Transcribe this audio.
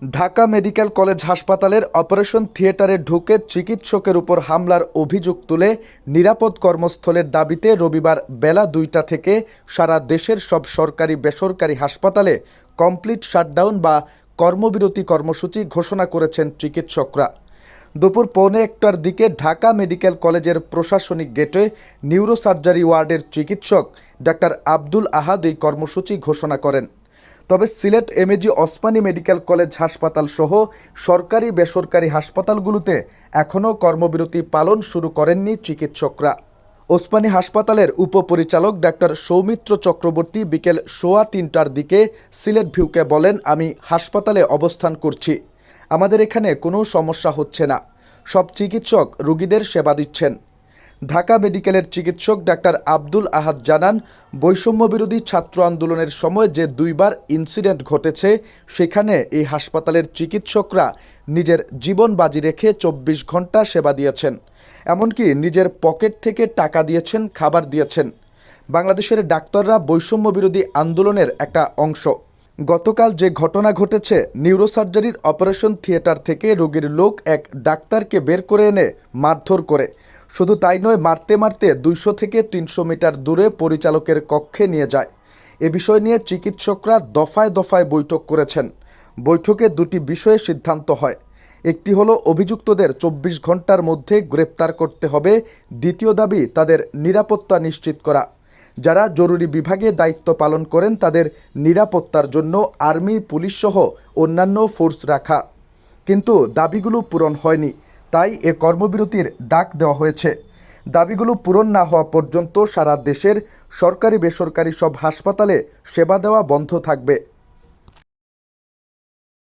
Dhaka medical college হাসপাতালের operation থিয়েটারে ঢুকে চিকিৎসকের উপর হামলার অভিযোগ তুলে নিরাপদ কর্মস্থলের দাবিতে রবিবার বেলা ২টা থেকে সারা দেশের সব সরকারি বেসরকারি হাসপাতালে কমপ্লিট শাটডাউন বা কর্মবিরতি কর্মসূচি ঘোষণা করেছেন চিকিৎসকরা। দুপুর ১:১টার দিকে ঢাকা মেডিকেল কলেজের প্রশাসনিক গেটে নিউরোসার্জারি ওয়ার্ডের চিকিৎসক ডাক্তার আব্দুল আহাদ এই কর্মসূচি ঘোষণা করেন। তবে Sylhet MAG Osmani medical college হাসপাতাল সহ সরকারি বেসরকারি হাসপাতালগুলোতে এখনও কর্মবিরতি পালন শুরু করেননি চিকিৎসকরা। ওসমানী হাসপাতালের উপপরিচালক ডাক্তার সৌমিত্র চক্রবর্তী বিকেল ৩:১৫টার দিকে সিলেট ভিউকে বলেন, আমি হাসপাতালে অবস্থান করছি, আমাদের এখানে কোনো সমস্যা হচ্ছে না, সব চিকিৎসক রোগীদের সেবা দিচ্ছেন। ঢাকা মেডিকেলের চিকিৎসক ডাক্তার আব্দুল আহাদ জানান, বৈষম্যবিরোধী ছাত্র আন্দোলনের সময় যে ২বার ইনসিডেন্ট ঘটেছে সেখানে এই হাসপাতালের চিকিৎসকরা নিজের জীবন বাজি রেখে ২৪ ঘন্টা সেবা দিয়েছেন, এমনকি নিজের পকেট থেকে টাকা দিয়েছেন, খাবার দিয়েছেন। বাংলাদেশের ডাক্তাররা বৈষম্যবিরোধী আন্দোলনের একটা অংশ। গতকাল যে ঘটনা ঘটেছে, নিউরোসার্জারির অপারেশন থিয়েটার থেকে রোগীর লোক এক ডাক্তারকে বের করে এনে মারধর করে, শুধু তাই নয়, মারতে মারতে ২০০ থেকে ৩০০ মিটার দূরে পরিচালকের কক্ষে নিয়ে যায়। এ বিষয় নিয়ে চিকিৎসকরা দফায় দফায় বৈঠক করেছেন। বৈঠকে দুটি বিষয়ে সিদ্ধান্ত হয়। একটি হলো অভিযুক্তদের ২৪ ঘন্টার মধ্যে গ্রেপ্তার করতে হবে, দ্বিতীয় দাবি তাদের নিরাপত্তা নিশ্চিত করা। যারা জরুরি বিভাগে দায়িত্ব পালন করেন তাদের নিরাপত্তার জন্য আর্মি, পুলিশ সহ অন্যান্য ফোর্স রাখা। কিন্তু দাবিগুলো পূরণ হয়নি, তাই এ কর্মবিরতির ডাক দেওয়া হয়েছে। দাবিগুলো পূরণ না হওয়া পর্যন্ত সারা দেশের সরকারি বেসরকারি সব হাসপাতালে সেবা দেওয়া বন্ধ থাকবে।